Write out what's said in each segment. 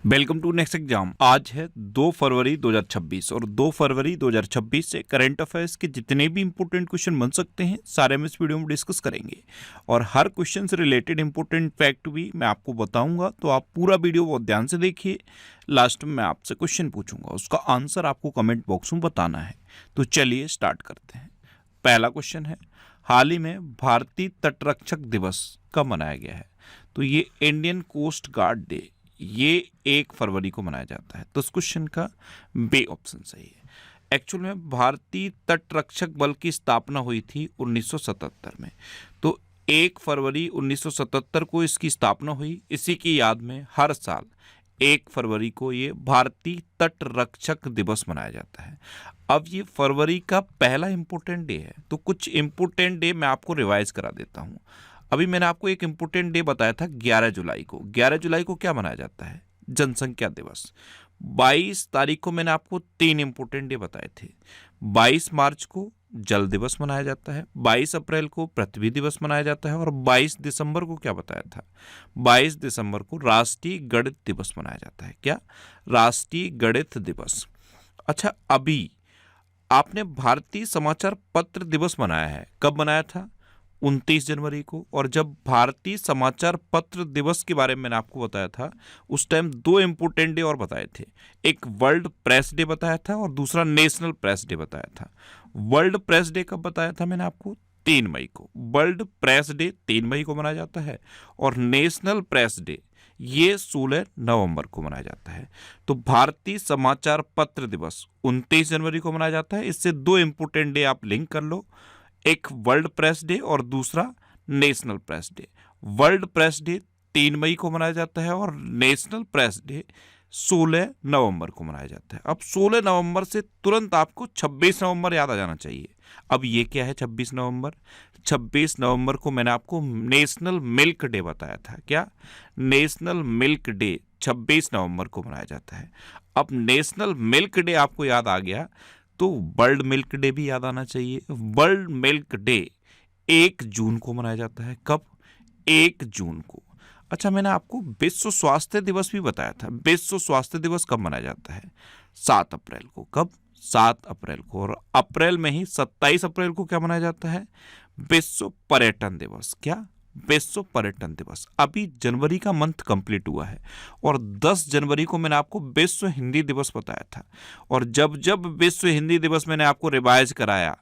Welcome to next exam. आज है 2 फरवरी 2026 और 2 फरवरी 2026 से करंट अफेयर्स के जितने भी इंपॉर्टेंट क्वेश्चन बन सकते हैं सारे हम इस वीडियो में डिस्कस करेंगे और हर क्वेश्चन से रिलेटेड इंपॉर्टेंट फैक्ट भी मैं आपको बताऊंगा। तो आप पूरा वीडियो बहुत ध्यान से देखिए। लास्ट में मैं आपसे क्वेश्चन पूछूंगा, उसका आंसर आपको कमेंट बॉक्स में बताना है। तो चलिए स्टार्ट करते हैं। पहला क्वेश्चन है, हाल ही में भारतीय तटरक्षक दिवस कब मनाया गया है? तो ये इंडियन कोस्ट गार्ड डे, ये 1 फरवरी को मनाया जाता है। तो इस क्वेश्चन का बी ऑप्शन सही है। एक्चुअल में भारतीय तटरक्षक बल की स्थापना हुई थी 1977 में। तो 1 फरवरी 1977 को इसकी स्थापना हुई। इसी की याद में हर साल 1 फरवरी को ये भारतीय तटरक्षक दिवस मनाया जाता है। अब ये फरवरी का पहला इंपॉर्टेंट डे है, तो कुछ इंपॉर्टेंट डे मैं आपको रिवाइज करा देता हूँ। अभी मैंने आपको एक इंपॉर्टेंट डे बताया था 11 जुलाई को। 11 जुलाई को क्या मनाया जाता है? जनसंख्या दिवस। 22 तारीख को मैंने आपको 3 इंपॉर्टेंट डे बताए थे। 22 मार्च को जल दिवस मनाया जाता है, 22 अप्रैल को पृथ्वी दिवस मनाया जाता है और 22 दिसंबर को क्या बताया था? 22 दिसंबर को राष्ट्रीय गणित दिवस मनाया जाता है। क्या? राष्ट्रीय गणित दिवस। अच्छा, अभी आपने भारतीय समाचार पत्र दिवस मनाया है। कब मनाया था? 29 जनवरी को। और जब भारतीय समाचार पत्र दिवस के बारे में मैंने आपको बताया था उस टाइम 2 इंपॉर्टेंट डे और बताए थे। एक वर्ल्ड प्रेस डे बताया था और दूसरा नेशनल प्रेस डे बताया था। वर्ल्ड प्रेस डे कब बताया था मैंने आपको? 3 मई को। वर्ल्ड प्रेस डे 3 मई को मनाया जाता है और नेशनल प्रेस डे ये 16 नवंबर को मनाया जाता है। तो भारतीय समाचार पत्र दिवस 29 जनवरी को मनाया जाता है। इससे 2 इंपॉर्टेंट डे आप लिंक कर लो, एक वर्ल्ड प्रेस डे और दूसरा national press day. World press day 3 मई को मनाया जाता है और नेशनल प्रेस डे 16 नवंबर को मनाया जाता है। अब 16 नवंबर से तुरंत आपको 26 नवंबर याद आ जाना चाहिए। अब ये क्या है 26 नवंबर? 26 नवंबर को मैंने आपको नेशनल मिल्क डे बताया था। क्या? नेशनल मिल्क डे 26 नवंबर को मनाया जाता है। अब नेशनल मिल्क डे आपको याद आ गया तो वर्ल्ड मिल्क डे भी याद आना चाहिए। वर्ल्ड मिल्क डे 1 जून को मनाया जाता है। कब? 1 जून को। अच्छा, मैंने आपको विश्व स्वास्थ्य दिवस भी बताया था। विश्व स्वास्थ्य दिवस कब मनाया जाता है? 7 अप्रैल को। कब? 7 अप्रैल को। और अप्रैल में ही 27 अप्रैल को क्या मनाया जाता है? विश्व पर्यटन दिवस। क्या? विश्व पर्यटन दिवस। अभी जनवरी का मंथ कंप्लीट हुआ है और 10 जनवरी को मैंने आपको विश्व हिंदी दिवस बताया था। और जब जब विश्व हिंदी दिवस मैंने आपको रिवाइज कराया,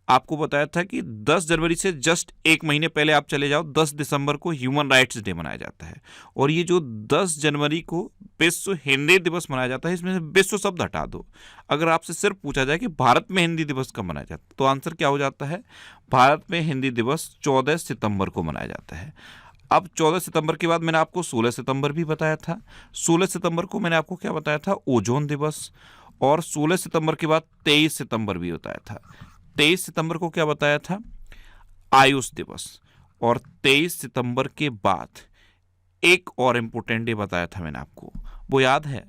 आपको बताया था कि 10 जनवरी से जस्ट 1 महीने पहले आप चले जाओ, 10 दिसंबर को ह्यूमन राइट्स डे मनाया जाता है। और ये जो 10 जनवरी को विश्व हिंदी दिवस मनाया जाता है, इसमें से विश्व शब्द हटा दो। अगर आपसे सिर्फ पूछा जाए कि भारत में हिंदी दिवस कब मनाया जाता है तो आंसर क्या हो जाता है? भारत में हिंदी दिवस 14 सितंबर को मनाया जाता है। अब 14 सितंबर के बाद मैंने आपको 16 सितंबर भी बताया था। 16 सितंबर को मैंने आपको क्या बताया था? ओजोन दिवस। और 16 सितंबर के बाद 23 सितंबर भी बताया था। 23 सितंबर को क्या बताया था? आयुष दिवस। और 23 सितंबर के बाद एक और इम्पोर्टेंट डे बताया था मैंने आपको, वो याद है?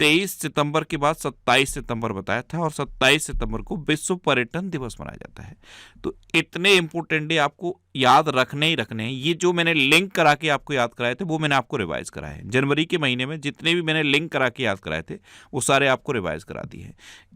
23 सितंबर के बाद 27 सितंबर बताया था और 27 सितंबर को विश्व पर्यटन दिवस मनाया जाता है। तो इतने इंपॉर्टेंट डे आपको याद रखने ही रखने हैं। ये जो मैंने लिंक करा के आपको याद कराए थे वो मैंने आपको रिवाइज कराए हैं। जनवरी के महीने में जितने भी मैंने लिंक करा के याद कराए थे वो सारे आपको रिवाइज करा दिए हैं।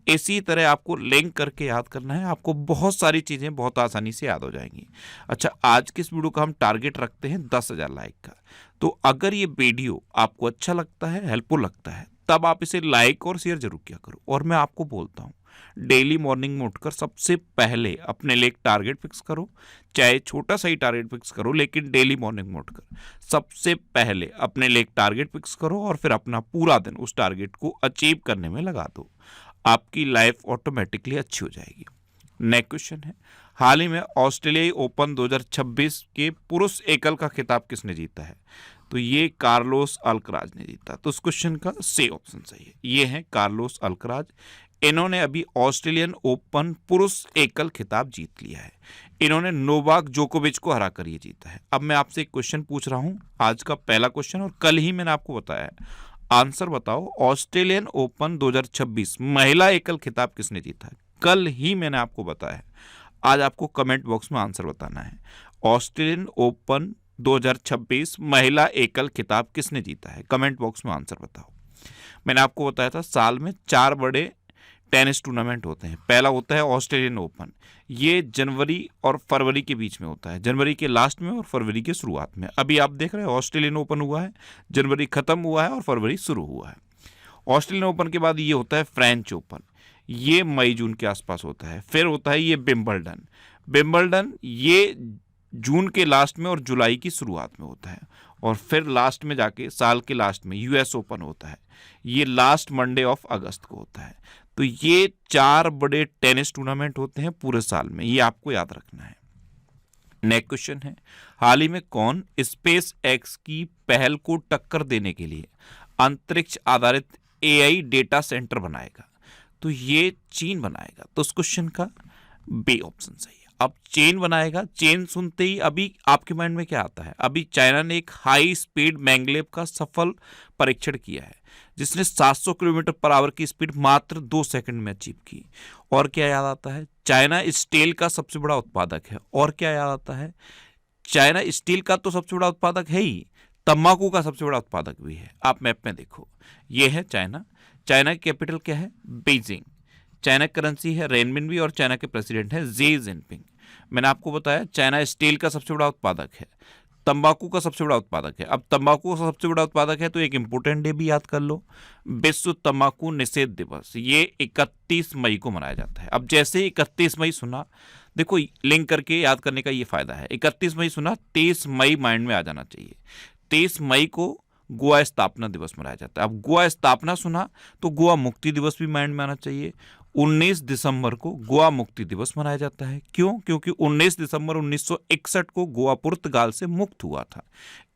इसी तरह आपको लिंक करके याद करना है, आपको बहुत सारी चीज़ें बहुत आसानी से याद हो जाएंगी। अच्छा, आज की इस वीडियो का हम टारगेट रखते हैं 10,000 लाइक का। तो अगर ये वीडियो आपको अच्छा लगता है, हेल्पफुल लगता है, तब आप इसे लाइक और शेयर जरूर किया करो। और मैं आपको बोलता हूँ, डेली मॉर्निंग में उठकर सबसे पहले अपने लिए एक टारगेट फिक्स करो। चाहे छोटा सा ही टारगेट फिक्स करो, लेकिन डेली मॉर्निंग में उठकर सबसे पहले अपने लिए एक टारगेट फिक्स करो और फिर अपना पूरा दिन उस टारगेट को अचीव करने में लगा दो। आपकी लाइफ ऑटोमेटिकली अच्छी हो जाएगी। नेक्स्ट क्वेश्चन है, हाल ही में ऑस्ट्रेलियाई ओपन 2026 के पुरुष एकल का खिताब किसने जीता है? तो ये कार्लोस अल्कराज ने जीता। तो उस क्वेश्चन का सी ऑप्शन सही है। ये है कार्लोस अल्कराज। इन्होंने अभी ऑस्ट्रेलियन ओपन पुरुष एकल खिताब जीत लिया है। इन्होंने नोवाक जोकोविच को हराकर ये जीता है। अब मैं आपसे एक क्वेश्चन पूछ रहा हूँ, आज का पहला क्वेश्चन, और कल ही मैंने आपको बताया है। आंसर बताओ, ऑस्ट्रेलियन ओपन 2026 महिला एकल खिताब किसने जीता है? कल ही मैंने आपको बताया है। आज आपको कमेंट बॉक्स में आंसर बताना है। ऑस्ट्रेलियन ओपन 2026 महिला एकल खिताब किसने जीता है? कमेंट बॉक्स में आंसर बताओ। मैंने आपको बताया था साल में 4 बड़े टेनिस टूर्नामेंट होते हैं। पहला होता है ऑस्ट्रेलियन ओपन, ये जनवरी और फरवरी के बीच में होता है, जनवरी के लास्ट में और फरवरी के शुरुआत में। अभी आप देख रहे हैं ऑस्ट्रेलियन ओपन हुआ है, जनवरी खत्म हुआ है और फरवरी शुरू हुआ है। ऑस्ट्रेलियन ओपन के बाद ये होता है फ्रेंच ओपन, ये मई जून के आसपास होता है। फिर होता है ये विंबलडन, विंबलडन ये जून के लास्ट में और जुलाई की शुरुआत में होता है। और फिर लास्ट में जाके साल के लास्ट में यूएस ओपन होता है, ये लास्ट मंडे ऑफ अगस्त को होता है। तो ये 4 बड़े टेनिस टूर्नामेंट होते हैं पूरे साल में, ये आपको याद रखना है। नेक्स्ट क्वेश्चन है, हाल ही में कौन स्पेस एक्स की पहल को टक्कर देने के लिए अंतरिक्ष आधारित एआई डेटा सेंटर बनाएगा? तो ये चीन बनाएगा। तो उस क्वेश्चन का बी ऑप्शन सही है। अब चीन बनाएगा, चीन सुनते ही अभी आपके माइंड में क्या आता है? अभी चाइना ने एक हाई स्पीड मैंगलेव का सफल परीक्षण किया है, जिसने 700 किलोमीटर पर आवर की स्पीड मात्र 2 सेकंड में अचीव की। और क्या याद आता है? चाइना स्टील का सबसे बड़ा उत्पादक है। और क्या याद आता है? चाइना स्टील का तो सबसे बड़ा उत्पादक है ही, तंबाकू का सबसे बड़ा उत्पादक भी है। आप मैप में देखो, ये है चाइना। चाइना की कैपिटल क्या है? बीजिंग। चाइना की करेंसी है रेनमिनबी और चाइना के प्रेसिडेंट है जी जिनपिंग। मैंने आपको बताया चाइना स्टील का सबसे बड़ा उत्पादक है, तंबाकू का सबसे बड़ा उत्पादक है। अब तंबाकू का सबसे बड़ा उत्पादक है तो एक इंपॉर्टेंट डे भी याद कर लो, विश्व तंबाकू निषेध दिवस। ये 31 मई को मनाया जाता है। अब जैसे 31 मई सुना, देखो लिंक करके याद करने का ये फायदा है। 31 मई सुना, 23 मई माइंड में आ जाना चाहिए। 23 मई को गोवा स्थापना दिवस मनाया जाता है। अब गोवा स्थापना सुना तो गोवा मुक्ति दिवस भी माइंड में आना चाहिए। 19 दिसंबर को गोवा मुक्ति दिवस मनाया जाता है। क्यों? क्योंकि 19 दिसंबर 1961 को गोवा पुर्तगाल से मुक्त हुआ था,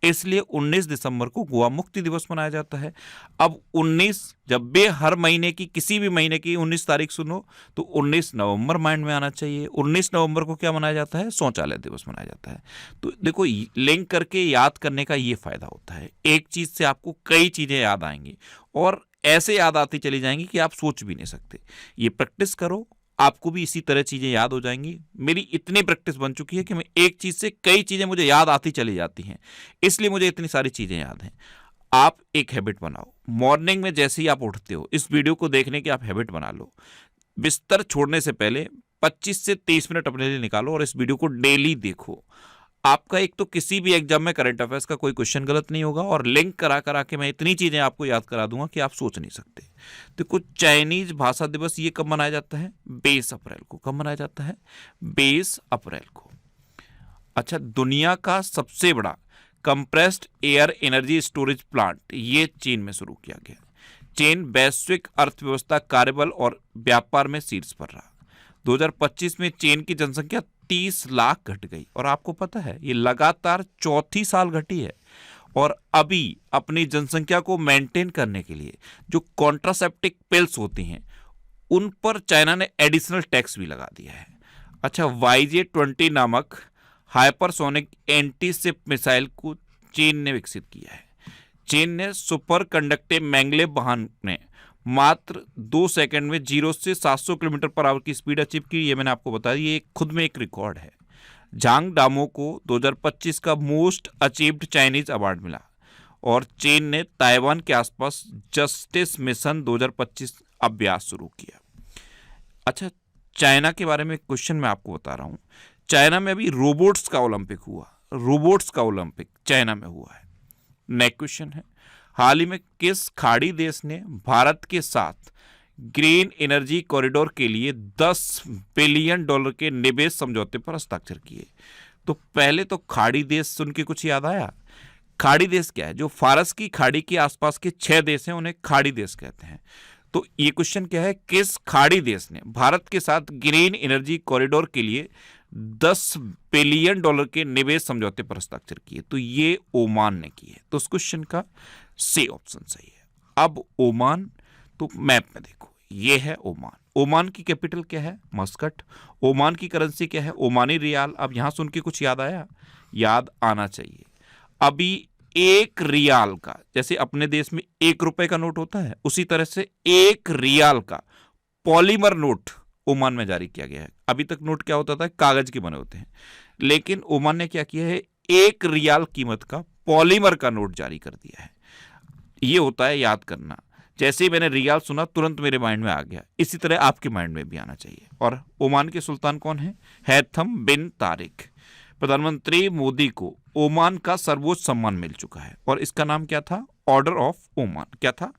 इसलिए 19 दिसंबर को गोवा मुक्ति दिवस मनाया जाता है। अब 19, जब भी हर महीने की किसी भी महीने की 19 तारीख सुनो तो 19 नवंबर माइंड में आना चाहिए। 19 नवंबर को क्या मनाया जाता है? शौचालय दिवस मनाया जाता है। तो देखो लिंक करके याद करने का ये फायदा होता है, एक चीज से आपको कई चीजें याद आएंगी और ऐसे याद आती चली जाएंगी कि आप सोच भी नहीं सकते। ये प्रैक्टिस करो, आपको भी इसी तरह चीजें याद हो जाएंगी। मेरी इतनी प्रैक्टिस बन चुकी है कि मैं एक चीज से कई चीजें मुझे याद आती चली जाती हैं, इसलिए मुझे इतनी सारी चीजें याद हैं। आप एक हैबिट बनाओ, मॉर्निंग में जैसे ही आप उठते हो इस वीडियो को देखने की आप हैबिट बना लो। बिस्तर छोड़ने से पहले 25 से 30 मिनट अपने लिए निकालो और इस वीडियो को डेली देखो। आपका एक तो किसी भी एग्जाम में करंट अफेयर्स का कोई क्वेश्चन गलत नहीं होगा और लिंक करा करा के मैं इतनी चीजें आपको याद करा दूंगा कि आप सोच नहीं सकते। तो कुछ चाइनीज भाषा दिवस ये कब मनाया जाता है? 22 अप्रैल को। कब मनाया जाता है? 22 अप्रैल को। अच्छा, दुनिया का सबसे बड़ा compressed air energy storage plant ये चीन में शुरू किया गया। चीन वैश्विक अर्थव्यवस्था, कार्यबल और व्यापार में शीर्ष पर रहा। 2025 में चीन की जनसंख्या 30 लाख घट गई और आपको पता है ये लगातार चौथी साल घटी है। और अभी अपनी जनसंख्या को मेंटेन करने के लिए जो कॉन्ट्रासेप्टिक पिल्स होती हैं उन पर चाइना ने एडिशनल टैक्स भी लगा दिया है। अच्छा, YJ-20 नामक हाइपरसोनिक एंटी शिप मिसाइल को चीन ने विकसित किया है। चीन ने सुपर कंडक्टिव मैंगलेव वाहन ने मात्र 2 सेकंड में 0 से 700 किलोमीटर पर आवर की स्पीड अचीव की। ये मैंने आपको बताया, ये खुद में एक रिकॉर्ड है। झांग डामो को 2025 का मोस्ट अचीव्ड चाइनीज अवार्ड मिला और चीन ने ताइवान के आसपास जस्टिस मिशन 2025 अभ्यास शुरू किया। अच्छा, चाइना के बारे में क्वेश्चन मैं आपको बता रहा हूँ। चाइना में अभी रोबोट्स का ओलंपिक हुआ, रोबोट्स का ओलंपिक चाइना में हुआ है। नेक्स्ट क्वेश्चन है, हाल ही में किस खाड़ी देश ने भारत के साथ ग्रीन एनर्जी कॉरिडोर के लिए $10 बिलियन के निवेश समझौते पर हस्ताक्षर किए? तो पहले तो खाड़ी देश सुन के कुछ याद आया? खाड़ी देश क्या है? जो फारस की खाड़ी के आसपास के 6 देश हैं उन्हें खाड़ी देश कहते हैं। तो ये क्वेश्चन क्या है, किस खाड़ी देश ने भारत के साथ ग्रीन एनर्जी कॉरिडोर के लिए $10 बिलियन के निवेश समझौते पर हस्ताक्षर किए? तो ये ओमान ने किए। तो उस क्वेश्चन का सी ऑप्शन सही है। अब ओमान, तो मैप में देखो, ये है ओमान। ओमान की कैपिटल क्या है? मस्कट। ओमान की करेंसी क्या है? ओमानी रियाल। अब यहां सुन के कुछ याद आया? याद आना चाहिए। अभी 1 रियाल का, जैसे अपने देश में 1 रुपए का नोट होता है, उसी तरह से 1 रियाल का पॉलीमर नोट ओमान में जारी किया गया है। अभी तक नोट क्या होता था? कागज के बने होते हैं, लेकिन ओमान ने क्या किया है? 1 रियाल कीमत का पॉलीमर का नोट जारी कर दिया है। ये होता है, याद करना, जैसे ही मैंने रियाल सुना तुरंत मेरे माइंड में आ गया, इसी तरह आपके माइंड में भी आना चाहिए। और ओमान के सुल्तान कौन है? हैथम बिन तारिक। प्रधानमंत्री मोदी को ओमान का सर्वोच्च सम्मान मिल चुका है और इसका नाम क्या था? Order of Oman. क्या था?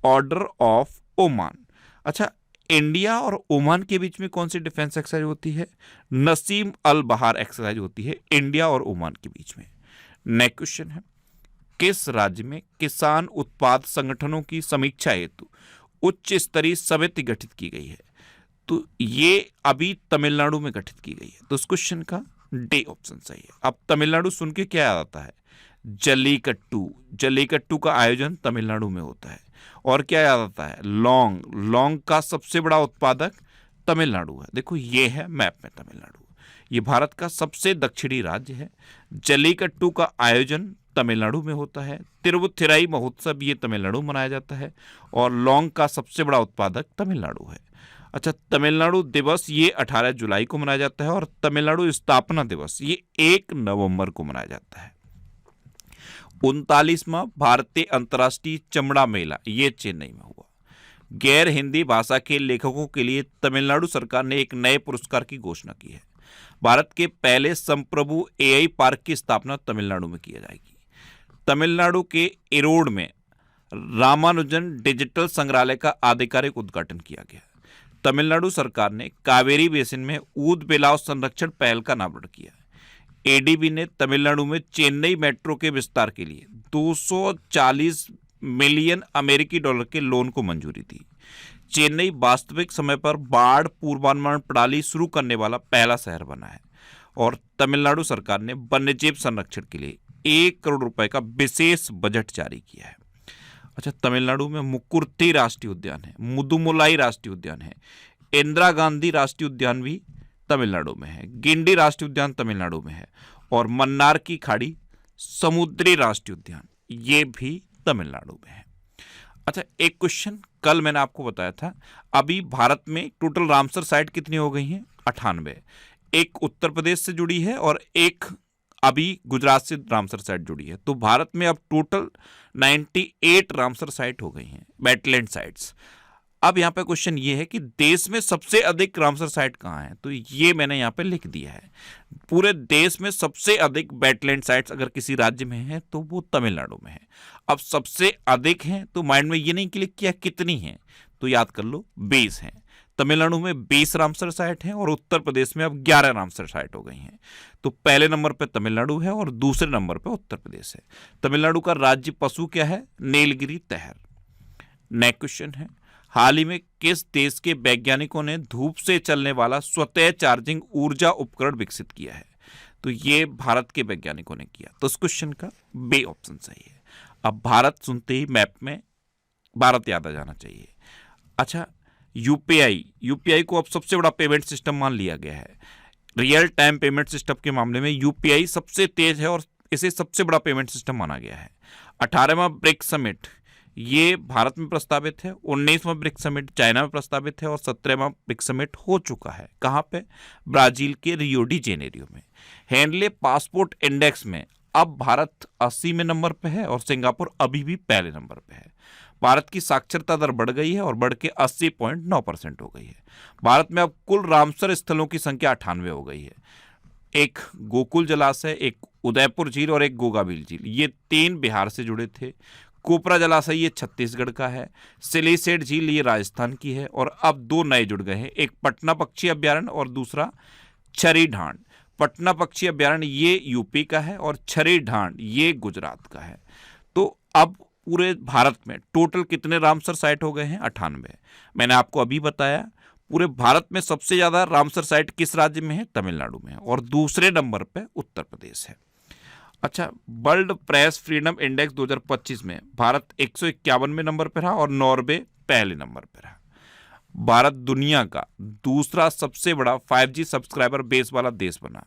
Order of Oman. अच्छा, इंडिया और ओमान के बीच में कौन सी डिफेंस एक्सरसाइज होती है? नसीम अल बहार एक्सरसाइज होती है इंडिया और ओमान के बीच में। नेक्स्ट क्वेश्चन है, किस राज्य में किसान उत्पाद संगठनों की समीक्षा हेतु उच्च स्तरीय समिति गठित की गई है? तो ये अभी तमिलनाडु में गठित की गई है। तो इस क्वेश्चन का डी ऑप्शन सही है। अब तमिलनाडु सुन के क्या याद आता है? जल्लीकट्टू। जल्लीकट्टू का आयोजन तमिलनाडु में होता है। और क्या याद आता है? लौंग। लौंग का सबसे बड़ा उत्पादक तमिलनाडु है। देखो ये है मैप में तमिलनाडु, ये भारत का सबसे दक्षिणी राज्य है। जल्लीकट्टू का आयोजन तमिलनाडु में होता है। तिरुवुथिराई महोत्सव ये तमिलनाडु मनाया जाता है और लौंग का सबसे बड़ा उत्पादक तमिलनाडु है। अच्छा, तमिलनाडु दिवस ये 18 जुलाई को मनाया जाता है और तमिलनाडु स्थापना दिवस ये 1 नवंबर को मनाया जाता है। 39वां भारतीय अंतर्राष्ट्रीय चमड़ा मेला ये चेन्नई में हुआ। गैर हिंदी भाषा के लेखकों के लिए तमिलनाडु सरकार ने एक नए पुरस्कार की घोषणा की है। भारत के पहले संप्रभु एआई पार्क की स्थापना तमिलनाडु में की जाएगी। तमिलनाडु के इरोड में रामानुजन डिजिटल संग्रहालय का आधिकारिक उद्घाटन किया गया। तमिलनाडु सरकार ने कावेरी बेसिन में ऊद बिलाव संरक्षण पहल का अनावरण किया। एडीबी ने तमिलनाडु में चेन्नई मेट्रो के विस्तार के लिए 240 मिलियन अमेरिकी डॉलर के लोन को मंजूरी दी। चेन्नई वास्तविक समय पर बाढ़ पूर्वानुमान प्रणाली शुरू करने वाला पहला शहर बना है और तमिलनाडु सरकार ने वन्यजीव संरक्षण के लिए 1 करोड़ रुपए का विशेष बजट जारी किया है। अच्छा, तमिलनाडु में मुकुर्ती राष्ट्रीय उद्यान है, मुदुमुलाई राष्ट्रीय उद्यान है, इंदिरा गांधी राष्ट्रीय उद्यान भी तमिलनाडु में है, गिंडी राष्ट्रीय उद्यान तमिलनाडु में है और मन्नार की खाड़ी समुद्री राष्ट्रीय उद्यान ये भी तमिलनाडु में है। अच्छा, एक क्वेश्चन कल मैंने आपको बताया था, अभी भारत में टोटल रामसर साइट कितनी हो गई हैं? 98। एक उत्तर प्रदेश से जुड़ी है और एक अभी गुजरात से रामसर साइट जुड़ी है। तो भारत में अब टोटल 98 रामसर साइट हो गई हैं, वेटलैंड साइट्स। अब यहाँ पे क्वेश्चन ये है कि देश में सबसे अधिक रामसर साइट कहाँ है? तो ये मैंने यहाँ पे लिख दिया है। पूरे देश में सबसे अधिक वेटलैंड साइट्स अगर किसी राज्य में है तो वो तमिलनाडु में है। अब सबसे अधिक हैं तो माइंड में ये नहीं क्लिक किया कितनी हैं, तो याद कर लो 20 हैं। तमिलनाडु में 20 रामसर साइट हैं और उत्तर प्रदेश में अब 11 रामसर साइट हो गई हैं। तो पहले नंबर पे तमिलनाडु है और दूसरे नंबर पे उत्तर प्रदेश है। तमिलनाडु का राज्य पशु क्या है? नीलगिरी तहर। नेक्स्ट क्वेश्चन है, हाल ही में किस देश के वैज्ञानिकों ने धूप से चलने वाला स्वतः चार्जिंग ऊर्जा उपकरण विकसित किया है? तो ये भारत के वैज्ञानिकों ने किया। तो इस क्वेश्चन का बी ऑप्शन सही है। अब भारत सुनते ही मैप में भारत याद आ जाना चाहिए। अच्छा, यूपीआई को अब सबसे बड़ा पेमेंट सिस्टम मान लिया गया है। रियल टाइम पेमेंट सिस्टम के मामले में यूपीआई सबसे तेज है और इसे सबसे बड़ा पेमेंट सिस्टम माना गया है। 18वां ब्रिक्स समिट ये भारत में प्रस्तावित है, 19वां ब्रिक्स समिट चाइना में प्रस्तावित है और 17वां ब्रिक्स समिट हो चुका है। कहाँ पे? ब्राजील के रियो डी जेनेरियो में। हैंडले पासपोर्ट इंडेक्स में अब भारत 80 में नंबर पे है और सिंगापुर अभी भी पहले नंबर पे है। भारत की साक्षरता दर बढ़ गई है और बढ़ के 80.9% हो गई है। भारत में अब कुल रामसर स्थलों की संख्या 98 हो गई है। एक गोकुल जलाशय, एक उदयपुर झील और एक गोगाबिल झील, ये 3 बिहार से जुड़े थे। कोपरा जलाशय ये छत्तीसगढ़ का है। सिलीसेट झील ये राजस्थान की है और अब 2 नए जुड़ गए हैं, एक पटना पक्षी अभ्यारण्य और दूसरा छरी ढांड। पटना पक्षी अभ्यारण्य ये यूपी का है और छरी ढांड ये गुजरात का है। तो अब पूरे भारत में टोटल कितने रामसर साइट हो गए हैं? 98। मैंने आपको अभी बताया पूरे भारत में सबसे ज्यादा रामसर साइट किस राज्य में है? तमिलनाडु में है और दूसरे नंबर पे उत्तर प्रदेश है। अच्छा, वर्ल्ड प्रेस फ्रीडम इंडेक्स 2025 में भारत 151वें नंबर पर रहा और नॉर्वे पहले नंबर पर रहा। भारत दुनिया का दूसरा सबसे बड़ा 5G सब्सक्राइबर बेस वाला देश बना।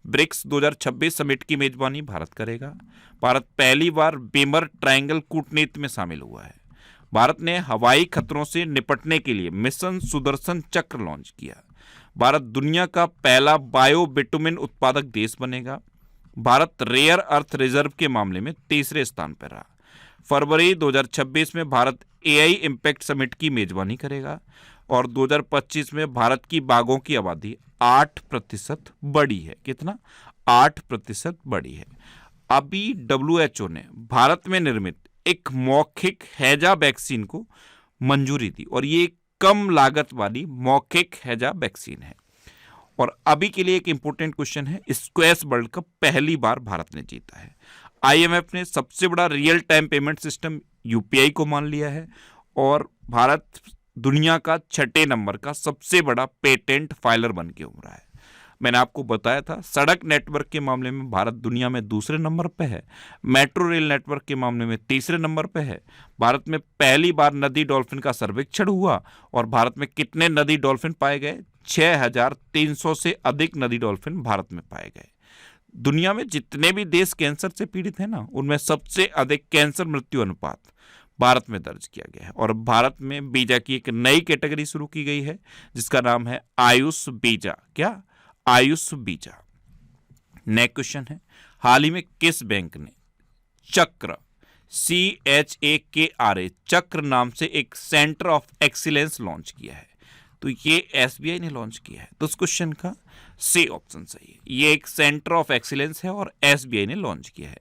ब्रिक्स 2026 समिट की मेजबानी भारत करेगा। भारत पहली बार बीमर ट्रायंगल कूटनीति में शामिल हुआ है। भारत ने हवाई खतरों से निपटने के लिए मिशन सुदर्शन चक्र लॉन्च किया। भारत दुनिया का पहला बायो बिटुमिन उत्पादक देश बनेगा। भारत रेयर अर्थ रिजर्व के मामले में तीसरे स्थान पर रहा। फरवरी 2026 में भारत AI इम्पैक्ट समिट की मेजबानी करेगा और 2025 में भारत की बाघों की आबादी 8% बढ़ी है। कितना? 8% बढ़ी है। अभी WHO ने भारत में निर्मित एक मौखिक हैजा वैक्सीन को मंजूरी दी और ये कम लागत वाली मौखिक हैजा वैक्सीन है। और अभी के लिए एक इंपॉर्टेंट क्वेश्चन है, स्क्वैश वर्ल्ड कप पहली बार भारत ने जीता है। IMF ने सबसे बड़ा real time payment system UPI को मान लिया है और भारत दुनिया का 6 नंबर का सबसे बड़ा पेटेंट फाइलर बन के उभरा है। मैंने आपको बताया था सड़क नेटवर्क के मामले में भारत दुनिया में दूसरे नंबर पे है, मेट्रो रेल नेटवर्क के मामले में तीसरे नंबर पे है। भारत में पहली बार नदी डॉल्फिन का सर्वेक्षण हुआ और भारत में कितने नदी डॉल्फिन पाए गए? 6300 से अधिक नदी डॉल्फिन भारत में पाए गए। दुनिया में जितने भी देश कैंसर से पीड़ित हैं ना, उनमें सबसे अधिक कैंसर मृत्यु अनुपात भारत में दर्ज किया गया है। और भारत में वीजा की एक नई कैटेगरी शुरू की गई है जिसका नाम है आयुष वीजा। क्या? आयुष वीजा। नेक्स्ट क्वेश्चन है, हाल ही में किस बैंक ने चक्र CHAKRA चक्र नाम से एक सेंटर ऑफ एक्सीलेंस लॉन्च किया है? तो ये SBI ने लॉन्च किया है। तो उस क्वेश्चन का सी ऑप्शन सही है। ये एक सेंटर ऑफ एक्सीलेंस है और SBI ने लॉन्च किया है।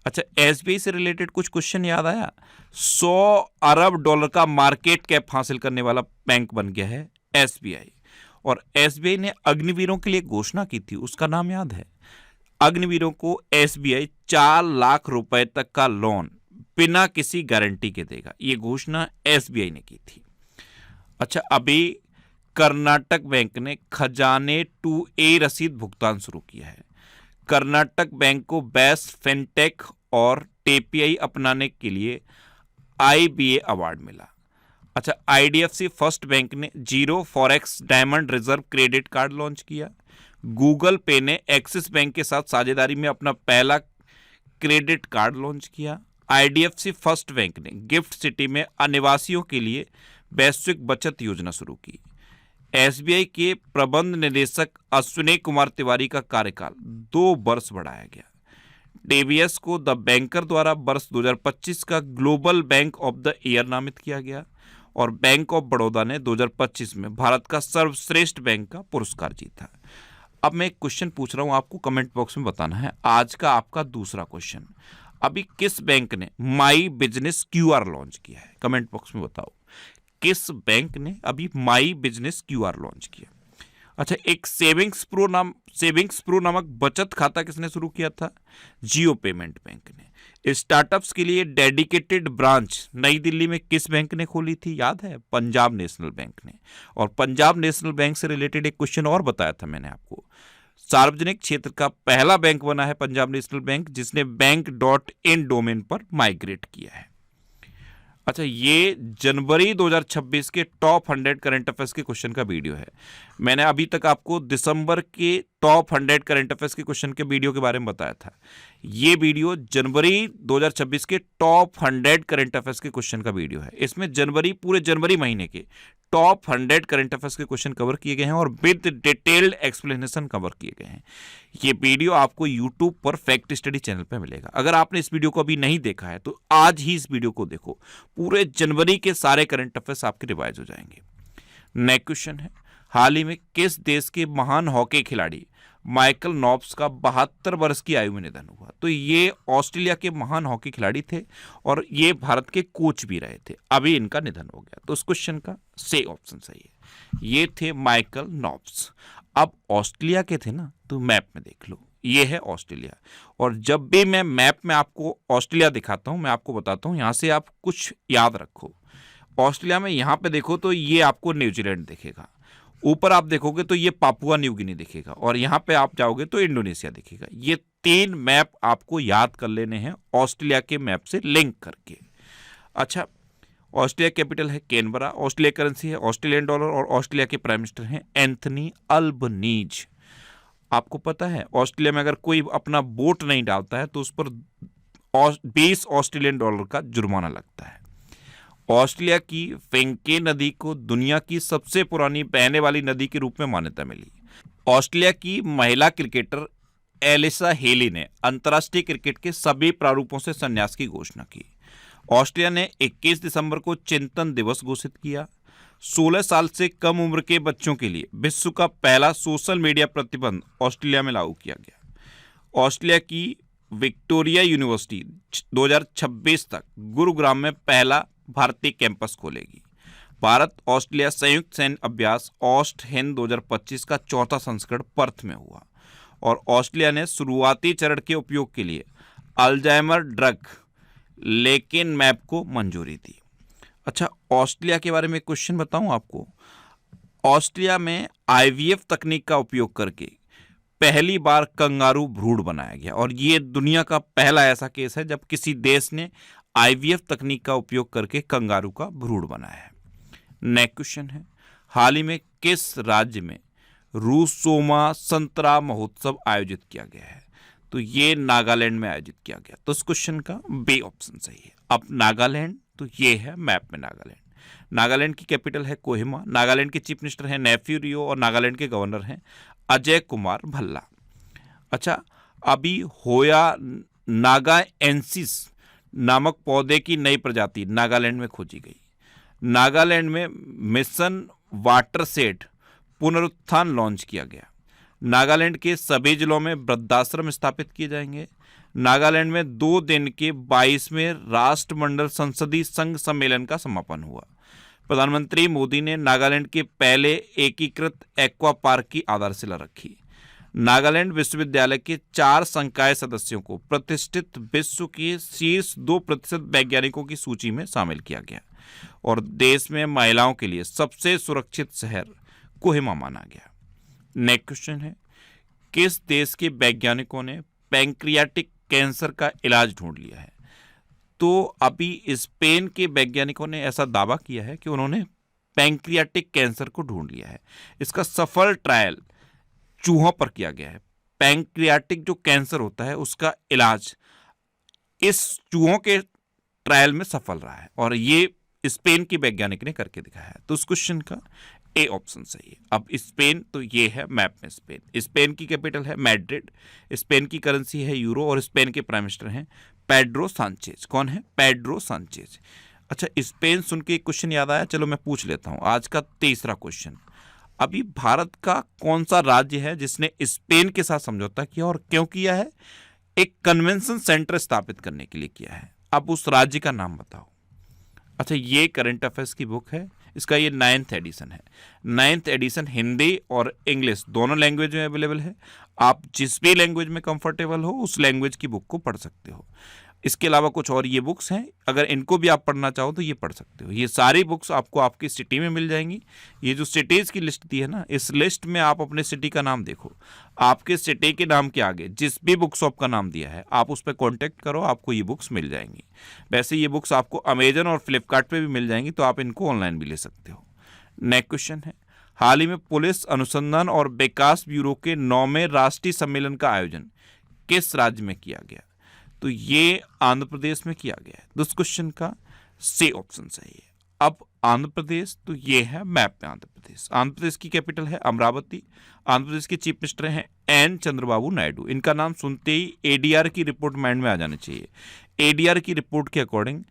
अच्छा, SBI से रिलेटेड कुछ क्वेश्चन याद आया। 100 अरब डॉलर का मार्केट कैप हासिल करने वाला बैंक बन गया है SBI। और SBI ने अग्निवीरों के लिए घोषणा की थी, उसका नाम याद है? अग्निवीरों को SBI 4 लाख रुपए तक का लोन बिना किसी गारंटी के देगा। ये घोषणा SBI ने की थी। अच्छा, अभी कर्नाटक बैंक ने खजाने टू ए रसीद भुगतान शुरू किया है। कर्नाटक बैंक को बेस्ट फिनटेक और TPI अपनाने के लिए IBA अवार्ड मिला। अच्छा, IDFC फर्स्ट बैंक ने zero forex diamond reserve credit card launch किया। गूगल पे ने एक्सिस बैंक के साथ साझेदारी में अपना पहला क्रेडिट कार्ड लॉन्च किया। IDFC फर्स्ट बैंक ने गिफ्ट सिटी में अनिवासियों के लिए वैश्विक बचत योजना शुरू की। SBI के प्रबंध निदेशक अश्विनी कुमार तिवारी का कार्यकाल 2 वर्ष बढ़ाया गया। DBS को द बैंकर द्वारा वर्ष 2025 का global bank of the year नामित किया गया और बैंक ऑफ बड़ौदा ने 2025 में भारत का सर्वश्रेष्ठ बैंक का पुरस्कार जीता। अब मैं एक क्वेश्चन पूछ रहा हूं, आपको कमेंट बॉक्स में बताना है। आज का आपका दूसरा क्वेश्चन, अभी किस बैंक ने माई बिजनेस QR लॉन्च किया है? कमेंट बॉक्स में बताओ, किस बैंक ने अभी माई बिजनेस QR लॉन्च किया? अच्छा, एक सेविंग्स प्रो नामक बचत खाता किसने शुरू किया था? जियो पेमेंट बैंक ने। स्टार्टअप्स के लिए डेडिकेटेड ब्रांच नई दिल्ली में किस बैंक ने खोली थी? याद है? पंजाब नेशनल बैंक ने। और पंजाब नेशनल बैंक से रिलेटेड एक क्वेश्चन और बताया था मैंने आपको। सार्वजनिक क्षेत्र का पहला बैंक बना है पंजाब नेशनल बैंक, जिसने बैंक.in डोमेन पर माइग्रेट किया है। अच्छा, ये जनवरी 2026 के टॉप 100 करंट अफेयर्स के क्वेश्चन का वीडियो है। मैंने अभी तक आपको दिसंबर के टॉप 100 करंट अफेयर्स के क्वेश्चन के वीडियो के बारे में बताया था। ये वीडियो जनवरी 2026 के टॉप 100 करंट अफेयर्स के क्वेश्चन का वीडियो है। इसमें पूरे जनवरी महीने के टॉप 100 करंट अफेयर्स के क्वेश्चन कवर किए गए हैं और विद डिटेल्ड एक्सप्लेनेशन कवर किए गए हैं। ये वीडियो आपको यूट्यूब पर फैक्ट स्टडी चैनल पर मिलेगा। अगर आपने इस वीडियो को अभी नहीं देखा है तो आज ही इस वीडियो को देखो, पूरे जनवरी के सारे करंट अफेयर्स आपके रिवाइज हो जाएंगे। नेक्स्ट क्वेश्चन है, हाल ही में किस देश के महान हॉकी खिलाड़ी माइकल नॉब्स का 72 वर्ष की आयु में निधन हुआ? तो ये ऑस्ट्रेलिया के महान हॉकी खिलाड़ी थे और ये भारत के कोच भी रहे थे। अभी इनका निधन हो गया। तो उस क्वेश्चन का सी ऑप्शन सही है। ये थे माइकल नॉब्स। अब ऑस्ट्रेलिया के थे ना, तो मैप में देख लो, ये है ऑस्ट्रेलिया। और जब भी मैं मैप में आपको ऑस्ट्रेलिया दिखाता हूं, मैं आपको बताता हूं, यहां से आप कुछ याद रखो। ऑस्ट्रेलिया में यहां पे देखो तो ये आपको न्यूजीलैंड दिखेगा, ऊपर आप देखोगे तो ये पापुआ न्यू गिनी दिखेगा और यहां पे आप जाओगे तो इंडोनेशिया दिखेगा। ये 3 मैप आपको याद कर लेने हैं ऑस्ट्रेलिया के मैप से लिंक करके। अच्छा, ऑस्ट्रेलिया कैपिटल है कैनबरा, ऑस्ट्रेलिया करेंसी है ऑस्ट्रेलियन डॉलर और ऑस्ट्रेलिया के प्राइम मिनिस्टर हैं एंथनी अल्बनीज। आपको पता है ऑस्ट्रेलिया में अगर कोई अपना वोट नहीं डालता है तो उस पर 20 ऑस्ट्रेलियन डॉलर का जुर्माना लगता है। ऑस्ट्रेलिया की फेंके नदी को दुनिया की सबसे पुरानी बहने वाली नदी के रूप में मान्यता मिली। ऑस्ट्रेलिया की महिला क्रिकेटर एलिसा हेली ने अंतर्राष्ट्रीय क्रिकेट के सभी प्रारूपों से संन्यास की घोषणा की। ऑस्ट्रिया ने 21 दिसंबर को चिंतन दिवस घोषित किया। 16 साल से कम उम्र के बच्चों के लिए विश्व का पहला सोशल मीडिया प्रतिबंध ऑस्ट्रेलिया में लागू किया गया। ऑस्ट्रेलिया की विक्टोरिया यूनिवर्सिटी 2026 तक गुरुग्राम में पहला भारतीय कैंपस खोलेगी। भारत ऑस्ट्रेलिया संयुक्त सैन्य अभ्यास ऑस्ट हिंद 2025 का चौथा संस्करण पर्थ में हुआ और ऑस्ट्रेलिया ने शुरुआती चरण के उपयोग के लिए अल्जाइमर ड्रग लेकिन मैप को मंजूरी दी। अच्छा, ऑस्ट्रेलिया के बारे में क्वेश्चन बताऊं आपको। ऑस्ट्रेलिया में आईवीएफ तकनीक का उपयोग करके पहली बार कंगारू भ्रूण बनाया गया और ये दुनिया का पहला ऐसा केस है जब किसी देश ने आईवीएफ तकनीक का उपयोग करके कंगारू का भ्रूण बनाया है। नेक्स्ट क्वेश्चन है, हाल ही में किस राज्य में रूसोमा संतरा महोत्सव आयोजित किया गया है? तो ये नागालैंड में आयोजित किया गया। तो इस क्वेश्चन का बी ऑप्शन सही है। अब नागालैंड, तो ये है मैप में नागालैंड। नागालैंड की कैपिटल है कोहिमा। नागालैंड के चीफ मिनिस्टर हैं नेफ्यू रियो और नागालैंड के गवर्नर हैं अजय कुमार भल्ला। अच्छा, अभी होया नागाएंसिस नामक पौधे की नई प्रजाति नागालैंड में खोजी गई। नागालैंड में मिशन वाटरसेड पुनरुत्थान लॉन्च किया गया। नागालैंड के सभी जिलों में वृद्धाश्रम स्थापित किए जाएंगे। नागालैंड में 2 दिन के 22वें राष्ट्रमंडल संसदीय संघ सम्मेलन का समापन हुआ। प्रधानमंत्री मोदी ने नागालैंड के पहले एकीकृत एक्वा पार्क की आधारशिला रखी। नागालैंड विश्वविद्यालय के 4 संकाय सदस्यों को प्रतिष्ठित विश्व के शीर्ष 2% वैज्ञानिकों की सूची में शामिल किया गया और देश में महिलाओं के लिए सबसे सुरक्षित शहर कोहिमा माना गया। नेक्स्ट क्वेश्चन है, किस देश के वैज्ञानिकों ने पैंक्रियाटिक कैंसर का इलाज ढूंढ लिया है? तो अभी स्पेन के वैज्ञानिकों ने ऐसा दावा किया है कि उन्होंने पैंक्रियाटिक कैंसर को ढूंढ लिया है। इसका सफल ट्रायल चूहों पर किया गया है। पैंक्रियाटिक जो कैंसर होता है उसका इलाज इस चूहों के ट्रायल में सफल रहा है और ये स्पेन की वैज्ञानिक ने करके दिखाया है। तो उस क्वेश्चन का ए ऑप्शन सही है। अब स्पेन, तो ये है मैप में स्पेन। स्पेन की कैपिटल है मैड्रिड। स्पेन की करेंसी है यूरो और स्पेन के प्राइम मिनिस्टर हैं पेड्रो सांचेज। कौन है? Pedro Sanchez. अच्छा, स्पेन सुन के एक क्वेश्चन याद आया, चलो मैं पूछ लेता हूं आज का तीसरा क्वेश्चन। अभी भारत का कौन सा राज्य है जिसने स्पेन के साथ समझौता किया और क्यों किया है? एक कन्वेंशन सेंटर स्थापित करने के लिए किया है। अब उस राज्य का नाम बताओ। अच्छा, ये करंट अफेयर्स की बुक है, इसका ये 9th एडिशन है। 9th एडिशन हिंदी और इंग्लिश दोनों लैंग्वेज में अवेलेबल है। आप जिस भी लैंग्वेज में कंफर्टेबल हो उस लैंग्वेज की बुक को पढ़ सकते हो। इसके अलावा कुछ और ये बुक्स हैं, अगर इनको भी आप पढ़ना चाहो तो ये पढ़ सकते हो। ये सारी बुक्स आपको आपकी सिटी में मिल जाएंगी। ये जो सिटीज़ की लिस्ट दी है ना, इस लिस्ट में आप अपने सिटी का नाम देखो, आपके सिटी के नाम के आगे जिस भी बुक शॉप का नाम दिया है आप उस पर कॉन्टैक्ट करो, आपको ये बुक्स मिल जाएंगी। वैसे ये बुक्स आपको अमेजन और फ्लिपकार्ट पर भी मिल जाएंगी, तो आप इनको ऑनलाइन भी ले सकते हो। नेक्स्ट क्वेश्चन है, हाल ही में पुलिस अनुसंधान और विकास ब्यूरो के 9वें राष्ट्रीय सम्मेलन का आयोजन किस राज्य में किया गया? तो ये आंध्र प्रदेश में किया गया है। तो इस क्वेश्चन का सी ऑप्शन सही है। अब आंध्र प्रदेश, तो ये है मैप में आंध्र प्रदेश। आंध्र प्रदेश की कैपिटल है अमरावती। आंध्र प्रदेश के चीफ मिनिस्टर हैं एन चंद्रबाबू नायडू। इनका नाम सुनते ही एडीआर की रिपोर्ट माइंड में आ जानी चाहिए। एडीआर की रिपोर्ट के अकॉर्डिंग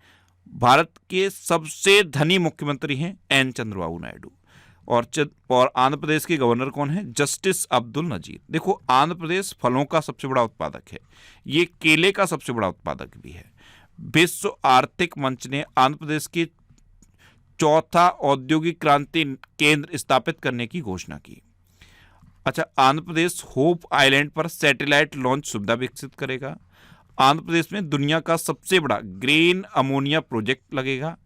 भारत के सबसे धनी मुख्यमंत्री हैं एन चंद्रबाबू नायडू और आंध्र प्रदेश के गवर्नर कौन है? जस्टिस अब्दुल नजीर। देखो, आंध्र प्रदेश फलों का सबसे बड़ा उत्पादक है, ये केले का सबसे बड़ा उत्पादक भी है। विश्व आर्थिक मंच ने आंध्र प्रदेश के चौथा औद्योगिक क्रांति केंद्र स्थापित करने की घोषणा की। अच्छा, आंध्र प्रदेश होप आइलैंड पर सैटेलाइट लॉन्च सुविधा विकसित करेगा। आंध्र प्रदेश में दुनिया का सबसे बड़ा ग्रीन अमोनिया प्रोजेक्ट लगेगा।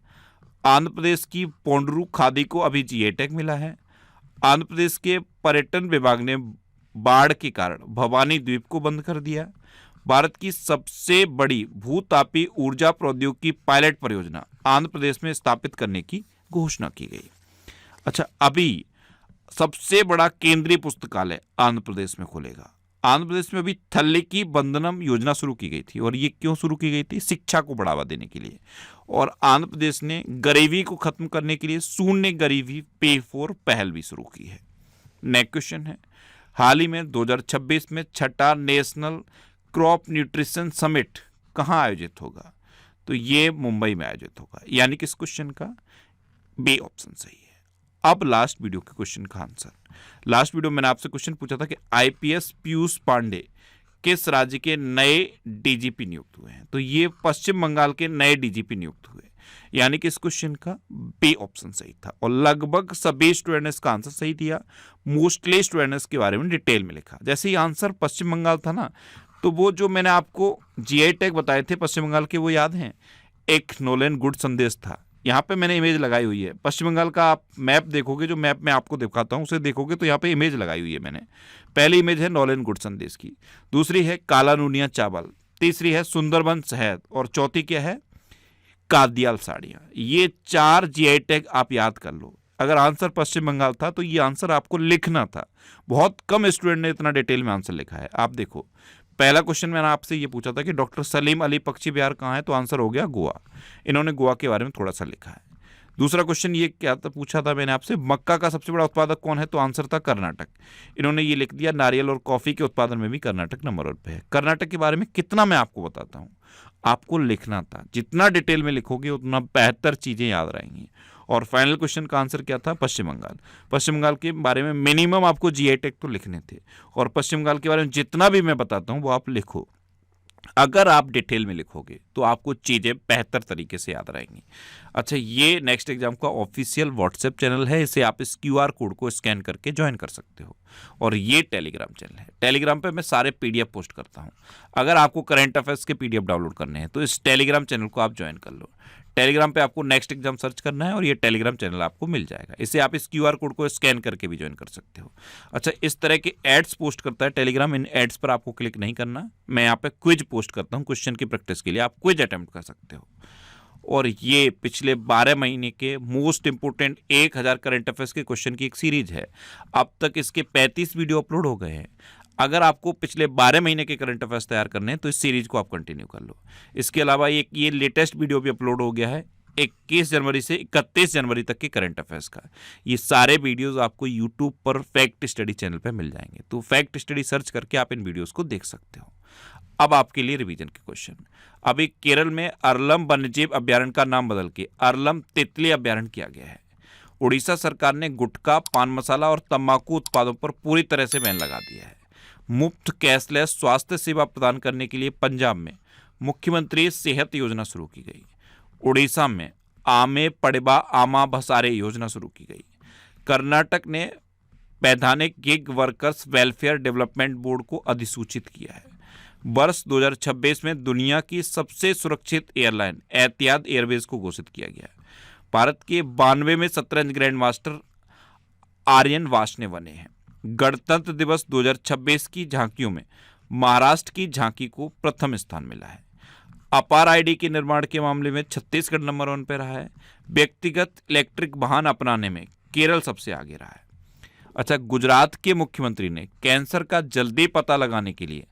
आंध्र प्रदेश की पोंडरू खादी को अभी जीआई टैग मिला है। आंध्र प्रदेश के पर्यटन विभाग ने बाढ़ के कारण भवानी द्वीप को बंद कर दिया। भारत की सबसे बड़ी भूतापी ऊर्जा प्रौद्योगिकी पायलट परियोजना आंध्र प्रदेश में स्थापित करने की घोषणा की गई। अच्छा, अभी सबसे बड़ा केंद्रीय पुस्तकालय आंध्र प्रदेश में खुलेगा। आंध्र प्रदेश में अभी थल्ली की बंधनम योजना शुरू की गई थी और ये क्यों शुरू की गई थी? शिक्षा को बढ़ावा देने के लिए। और आंध्र प्रदेश ने गरीबी को खत्म करने के लिए शून्य गरीबी पे फॉर पहल भी शुरू की है। नेक्स्ट क्वेश्चन है, हाल ही में 2026 में छठा नेशनल क्रॉप न्यूट्रिशन समिट कहाँ आयोजित होगा? तो ये मुंबई में आयोजित होगा, यानी कि इस क्वेश्चन का बी ऑप्शन सही है। अब लास्ट वीडियो के क्वेश्चन का आंसर। लास्ट वीडियो मैंने आपसे क्वेश्चन पूछा था कि आईपीएस पीयूष पांडे किस राज्य के नए डीजीपी नियुक्त हुए हैं, तो ये पश्चिम बंगाल के नए डीजीपी नियुक्त हुए, यानी कि इस क्वेश्चन का बी ऑप्शन सही था। और लगभग सभी स्टूडेंट ने इसका आंसर सही दिया। मोस्टली स्टूडेंट ने इसके बारे में डिटेल में लिखा। जैसे ही आंसर पश्चिम बंगाल था ना, तो वो जो मैंने आपको जीआई टैग बताए थे पश्चिम बंगाल के, वो याद हैं? एक नोलेन गुड संदेश था। यहाँ पे मैंने इमेज लगाई हुई है पश्चिम बंगाल का। आप मैप देखोगे, जो मैप मैं आपको दिखाता हूँ उसे देखोगे तो यहाँ पे इमेज लगाई हुई है मैंने। पहली इमेज है नोलेन गुड संदेश की, दूसरी है काला नूनिया चावल, तीसरी है सुंदरबन शहद, और चौथी क्या है? कादियाल साड़ियाँ। ये 4 जीआई टैग आप याद कर लो। अगर आंसर पश्चिम बंगाल था तो ये आंसर आपको लिखना था। बहुत कम स्टूडेंट ने इतना डिटेल में आंसर लिखा है। आप देखो, पहला क्वेश्चन मैंने आपसे ये पूछा था कि डॉक्टर सलीम अली पक्षी विहार कहाँ है, तो आंसर हो गया गोवा। इन्होंने गोवा के बारे में थोड़ा सा लिखा है। दूसरा क्वेश्चन ये क्या था, पूछा था मैंने आपसे, मक्का का सबसे बड़ा उत्पादक कौन है, तो आंसर था कर्नाटक। इन्होंने ये लिख दिया नारियल और कॉफी के उत्पादन में भी कर्नाटक नंबर 1 पे है। कर्नाटक के बारे में कितना मैं आपको बताता हूँ, आपको लिखना था। जितना डिटेल में लिखोगे उतना बेहतर चीजें याद रहेंगी। और फाइनल क्वेश्चन का आंसर क्या था? पश्चिम बंगाल। पश्चिम बंगाल के बारे में मिनिमम आपको जीआई टैग तो लिखने थे, और पश्चिम बंगाल के बारे में जितना भी मैं बताता हूँ वो आप लिखो। अगर आप डिटेल में लिखोगे तो आपको चीज़ें बेहतर तरीके से याद रहेंगी। अच्छा, ये नेक्स्ट एग्जाम का ऑफिशियल व्हाट्सएप चैनल है, इसे आप इस क्यूआर कोड को स्कैन करके ज्वाइन कर सकते हो। और ये टेलीग्राम चैनल है, टेलीग्राम पे मैं सारे पीडीएफ पोस्ट करता हूँ। अगर आपको करंट अफेयर्स के पीडीएफ डाउनलोड करने हैं तो इस टेलीग्राम चैनल को आप ज्वाइन कर लो। टेलीग्राम पे आपको नेक्स्ट एग्जाम सर्च करना है और ये टेलीग्राम चैनल आपको मिल जाएगा। इसे आप इस क्यूआर कोड को स्कैन करके भी ज्वाइन कर सकते हो। अच्छा, इस तरह के एड्स पोस्ट करता है टेलीग्राम, इन एड्स पर आपको क्लिक नहीं करना। मैं यहाँ पे क्विज पोस्ट करता हूँ, क्वेश्चन की प्रैक्टिस के लिए आप क्विज अटेम्प्ट कर सकते हो। और ये पिछले 12 महीने के मोस्ट इंपोर्टेंट 1000 करंट अफेयर्स के क्वेश्चन की एक सीरीज है। अब तक इसके 35 वीडियो अपलोड हो गए हैं। अगर आपको पिछले 12 महीने के करंट अफेयर्स तैयार करने हैं तो इस सीरीज को आप कंटिन्यू कर लो। इसके अलावा एक ये लेटेस्ट वीडियो भी अपलोड हो गया है 21 जनवरी से 31 जनवरी तक के करंट अफेयर्स का। ये सारे वीडियोस आपको यूट्यूब पर फैक्ट स्टडी चैनल पर मिल जाएंगे, तो फैक्ट स्टडी सर्च करके आप इन वीडियोस को देख सकते हो। अब आपके लिए रिवीजन के क्वेश्चन। अभी केरल में अरलम वन्यजीव अभ्यारण्य का नाम बदल के अरलम तितली अभ्यारण्य किया गया है। उड़ीसा सरकार ने गुटखा, पान मसाला और तंबाकू उत्पादों पर पूरी तरह से बैन लगा दिया है। मुफ्त कैशलेस स्वास्थ्य सेवा प्रदान करने के लिए पंजाब में मुख्यमंत्री सेहत योजना शुरू की गई। उड़ीसा में आमे पड़ेबा आमा भसारे योजना शुरू की गई। कर्नाटक ने वैधानिक gig workers welfare development board को अधिसूचित किया है। वर्ष 2026 में दुनिया की सबसे सुरक्षित एयरलाइन एतिहाद एयरवेज को घोषित किया गया। भारत के 92 में शतरंज ग्रैंड मास्टर आर्यन वाशने बने हैं। गणतंत्र दिवस 2026 की झांकियों में महाराष्ट्र की झांकी को प्रथम स्थान मिला है। अपार आईडी के निर्माण के मामले में छत्तीसगढ़ नंबर 1 पर रहा है। व्यक्तिगत इलेक्ट्रिक वाहन अपनाने में केरल सबसे आगे रहा है। अच्छा, गुजरात के मुख्यमंत्री ने कैंसर का जल्दी पता लगाने के लिए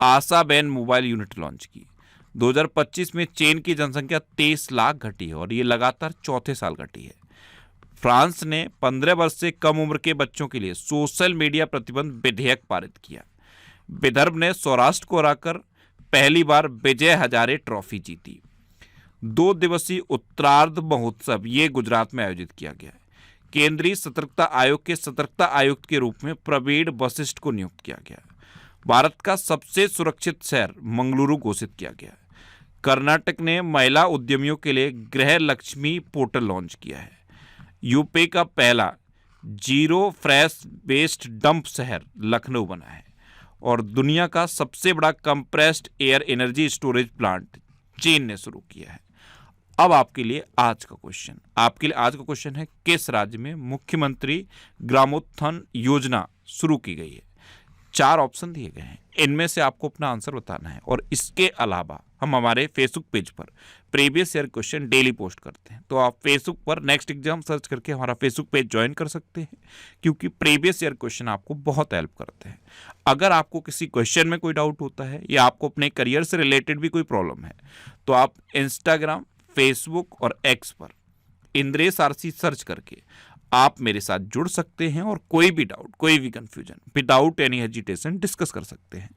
आशाबेन मोबाइल यूनिट लॉन्च की। 2025 में चीन की जनसंख्या 23 लाख घटी है और ये लगातार चौथे साल घटी है। फ्रांस ने 15 वर्ष से कम उम्र के बच्चों के लिए सोशल मीडिया प्रतिबंध विधेयक पारित किया। विदर्भ ने सौराष्ट्र को हराकर पहली बार विजय हजारे ट्रॉफी जीती। 2 दिवसीय उत्तरार्ध महोत्सव ये गुजरात में आयोजित किया गया है। केंद्रीय सतर्कता आयोग के सतर्कता आयुक्त के रूप में प्रवीण वशिष्ठ को नियुक्त किया गया। भारत का सबसे सुरक्षित शहर मंगलुरु घोषित किया गया। कर्नाटक ने महिला उद्यमियों के लिए गृह लक्ष्मी पोर्टल लॉन्च किया है। यूपी का पहला जीरो फ्रेश वेस्ट डंप शहर लखनऊ बना है। और दुनिया का सबसे बड़ा compressed air energy storage plant चीन ने शुरू किया है। अब आपके लिए आज का क्वेश्चन है, किस राज्य में मुख्यमंत्री ग्रामोत्थान योजना शुरू की गई है? 4 ऑप्शन दिए गए हैं, इनमें से आपको अपना आंसर बताना है। और इसके अलावा हम हमारे फेसबुक पेज पर previous year question daily post करते हैं, तो आप फेसबुक पर नेक्स्ट एग्जाम सर्च करके हमारा फेसबुक पेज ज्वाइन कर सकते हैं, क्योंकि प्रीवियस ईयर क्वेश्चन आपको बहुत हेल्प करते हैं। अगर आपको किसी क्वेश्चन में कोई डाउट होता है या आपको अपने करियर से रिलेटेड भी कोई प्रॉब्लम है, तो आप इंस्टाग्राम, फेसबुक और एक्स पर इंद्रेश आरसी सर्च करके आप मेरे साथ जुड़ सकते हैं और कोई भी डाउट, कोई भी confusion without any hesitation discuss कर सकते हैं।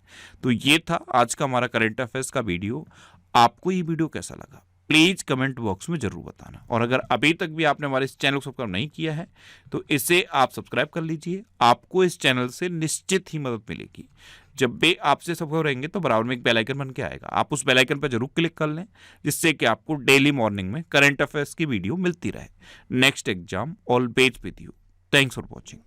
तो ये था आज का हमारा करंट अफेयर्स का वीडियो। आपको ये वीडियो कैसा लगा प्लीज़ कमेंट बॉक्स में जरूर बताना। और अगर अभी तक भी आपने हमारे इस चैनल को सब्सक्राइब नहीं किया है तो इसे आप सब्सक्राइब कर लीजिए। आपको इस चैनल से निश्चित ही मदद मिलेगी। जब भी आपसे सब्सक्राइब रहेंगे तो बराबर में एक बेल आइकन बन के आएगा, आप उस बेल आइकन पर जरूर क्लिक कर लें, जिससे कि आपको डेली मॉर्निंग में करंट अफेयर्स की वीडियो मिलती रहे। Next exam always with you. Thanks for watching.